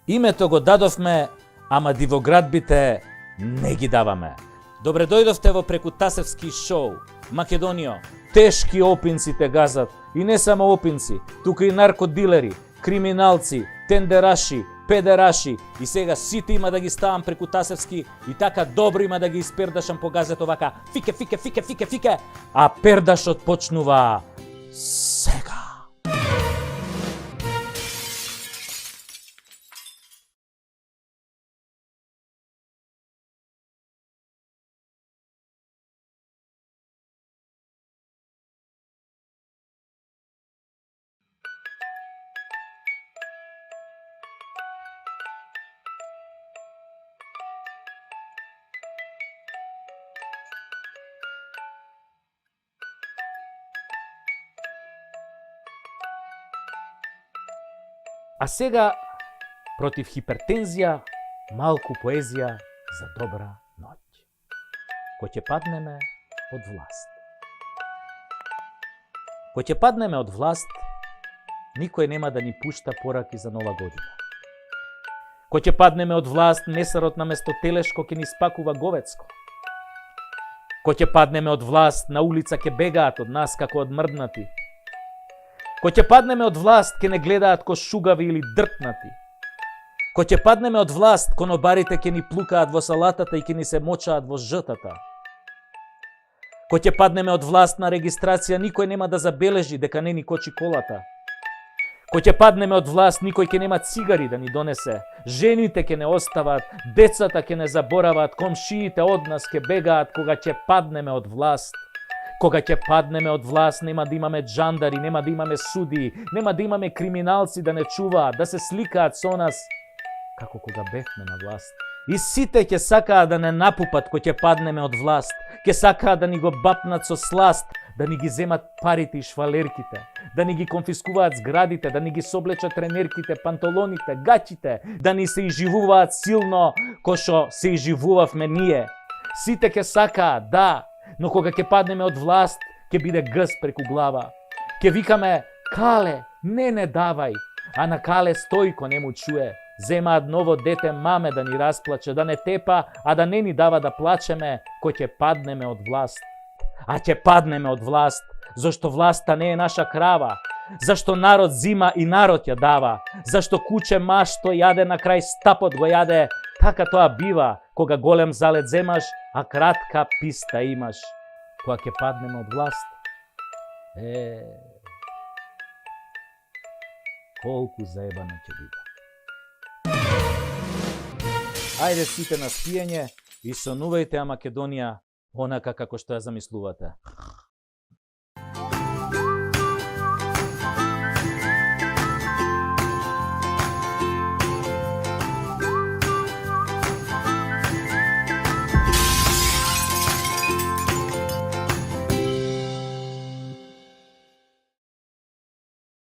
Името го дадовме, ама дивоградбите не ги даваме. Добре дојдовте во Прекутасевски шоу. Македонијо, тешки опинци те газат. И не само опинци, тука и наркодилери, криминалци, тендераши, педераши. И сега сите има да ги ставам Прекутасевски и така добро има да ги испердашам по газето вака. Фике. А пердашот почнува сега. А сега, против хипертензија, малку поезија за добра ноќ. Кој ќе паднеме од власт. Кој ќе паднеме од власт, никој нема да ни пушта пораки за нова година. Кој ќе паднеме од власт, месарот на место телешко ќе ни спакува говецко. Кој ќе паднеме од власт, на улица ќе бегаат од нас како од мрднати. Кој ќе паднеме од власт, ќе не гледаат ко шугави или дртнати. Кој ќе паднеме од власт, конобарите ќе ни плукаат во салатата и ќе ни се мочаат во жтата. Кој ќе паднеме од власт на регистрација, никој нема да забележи дека не ни кочи колата. Кој ќе паднеме од власт, никој ќе нема цигари да ни донесе. Жените ќе не остават, децата ќе не заборават, комшиите од нас ќе бегаат кога ќе паднеме од власт. Кога ќе паднеме од власт, нема да имаме джандари, нема да имаме суди, нема да имаме криминалци да не чуваат, да се сликаат со нас, како кога бевме на власт. И сите ќе сакаат да не напупат кој ќе паднеме од власт, ќе сакаат да ни го бапнат со сласт, да ни ги земат парите и швалерките, да ни ги конфискуваат зградите, да ни ги соблечат тренерките, панталоните, гачите, да ни се изживуваат силно кој што се изживувавме ние. Сите ќе сакаат, да, но кога ќе паднеме од власт, ќе биде гъс преку глава. Ќе викаме, Кале, не давај, а на Кале Стојко не му чуе. Земаат ново дете маме да ни расплаче, да не тепа, а да не ни дава да плачеме, кој ќе паднеме од власт. А ќе паднеме од власт, зашто власта не е наша крава, зашто народ зима и народ ја дава, зашто куче машто јаде на крај стапот го јаде, така тоа бива, кога голем залет земаш, а кратка писта имаш. Кога ќе паднеме од власт, колку заебано ќе биде. Ајде сите на спиење и сонувајте ја Македонија онака како што ја замислувате.